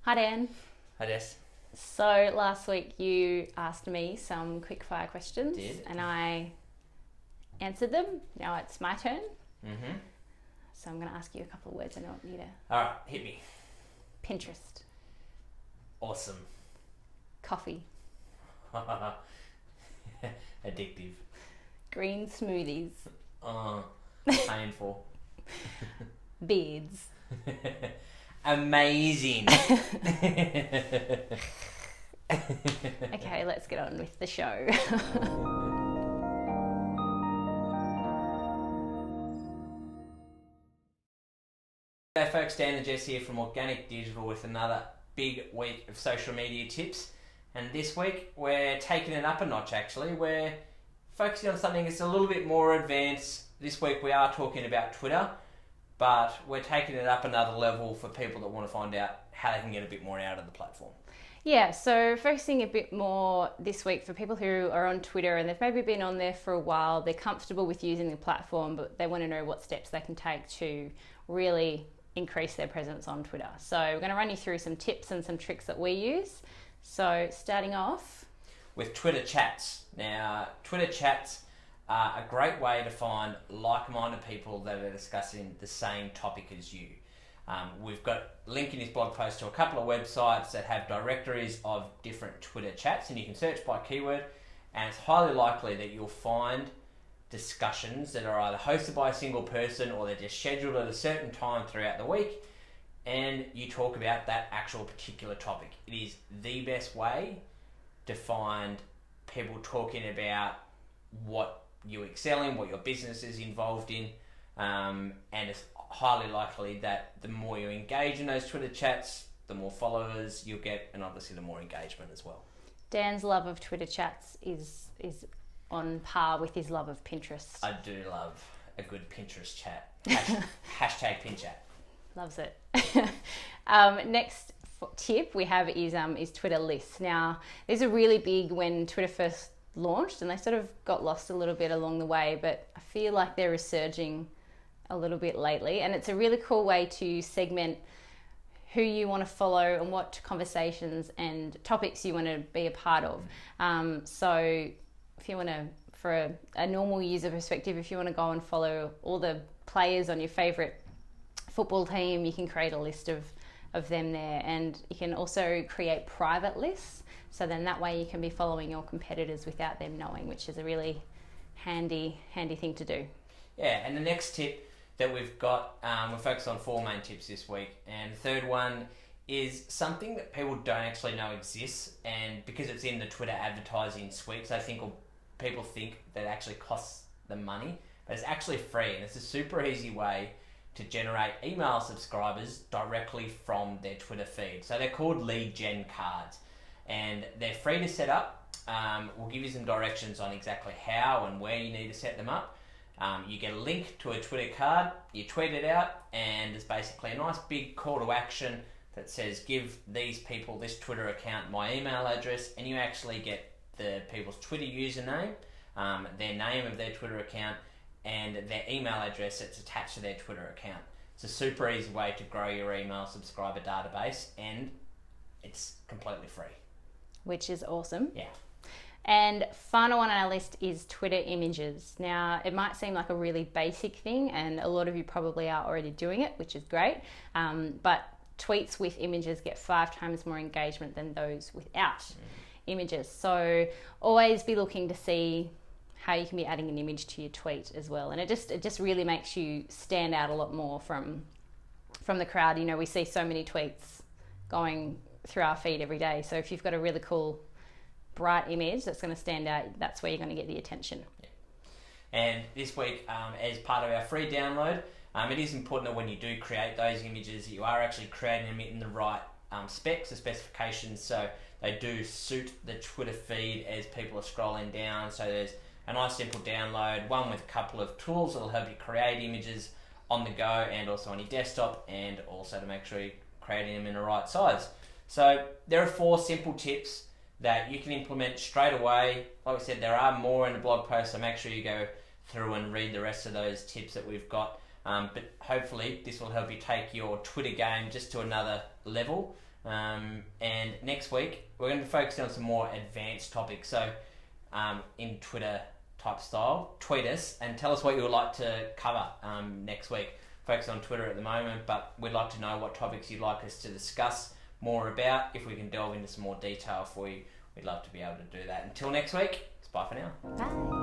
Hi Dan. Hi Des. So last week you asked me some quick fire questions Did. and I answered them. Now it's my turn. Mm-hmm. So I'm going to ask you a couple of words I want you to. Alright, hit me. Pinterest, Awesome. coffee, Addictive. green smoothies, Painful. beards. Amazing. Okay, let's get on with the show. Hey folks, Dan and Jess here from Organic Digital with another big week of social media tips. And this week we're taking it up a notch actually. We're focusing on something that's a little bit more advanced. This week we are talking about Twitter, but we're taking it up another level for people that want to find out how they can get a bit more out of the platform. Yeah, so focusing a bit more this week for people who are on Twitter and they've maybe been on there for a while, they're comfortable with using the platform, but they want to know what steps they can take to really increase their presence on Twitter. So we're going to run you through some tips and some tricks that we use. So starting off with Twitter chats. Now, Twitter chats are a great way to find like-minded people that are discussing the same topic as you. We've got a link in this blog post to a couple of websites that have directories of different Twitter chats, and you can search by keyword, and it's highly likely that you'll find discussions that are either hosted by a single person or they're just scheduled at a certain time throughout the week, and you talk about that actual particular topic. It is the best way to find people talking about what you excel in, what your business is involved in, and it's highly likely that the more you engage in those Twitter chats, the more followers you'll get, and obviously the more engagement as well. Dan's love of Twitter chats is on par with his love of Pinterest. I do love a good Pinterest chat. Hashtag PinChat. Loves it. Next tip we have is Twitter lists. Now, these are really big when Twitter first launched, and they sort of got lost a little bit along the way, but I feel like they're resurging a little bit lately, and it's a really cool way to segment who you want to follow and what conversations and topics you want to be a part of. So if you want to, for a normal user perspective, if you want to go and follow all the players on your favorite football team, you can create a list of them there, and you can also create private lists, so then that way you can be following your competitors without them knowing, which is a really handy thing to do. Yeah, and the next tip that we've got, we're focused on 4 main tips this week, and the third one is something that people don't actually know exists, and because it's in the Twitter advertising suite, so people think that it actually costs them money, but it's actually free, and it's a super easy way to generate email subscribers directly from their Twitter feed. So they're called lead gen cards, and they're free to set up. We'll give you some directions on exactly how and where you need to set them up. You get a link to a Twitter card, you tweet it out, and there's basically a nice big call to action that says give these people, this Twitter account, my email address, and you actually get the people's Twitter username, their name of their Twitter account, and their email address that's attached to their Twitter account. It's a super easy way to grow your email subscriber database, and it's completely free. Which is awesome. Yeah. And final one on our list is Twitter images. Now, it might seem like a really basic thing, and a lot of you probably are already doing it, which is great. But tweets with images get 5 times more engagement than those without images. So always be looking to see how you can be adding an image to your tweet as well. And it just really makes you stand out a lot more from the crowd. You know, we see so many tweets going through our feed every day. So if you've got a really cool bright image that's going to stand out, that's where you're going to get the attention. Yeah. And this week, as part of our free download, it is important that when you do create those images, you are actually creating them in the right specs, the specifications, so they do suit the Twitter feed as people are scrolling down. So there's a nice simple download, one with a couple of tools that will help you create images on the go and also on your desktop, and also to make sure you're creating them in the right size. So there are 4 simple tips that you can implement straight away. Like I said, there are more in the blog post, so make sure you go through and read the rest of those tips that we've got. But hopefully this will help you take your Twitter game just to another level. And next week, we're going to be focusing on some more advanced topics. So, in Twitter type style, tweet us and tell us what you would like to cover next week. Focus on Twitter at the moment, but we'd like to know what topics you'd like us to discuss more about. If we can delve into some more detail for you, we'd love to be able to do that. Until next week, it's bye for now. Bye.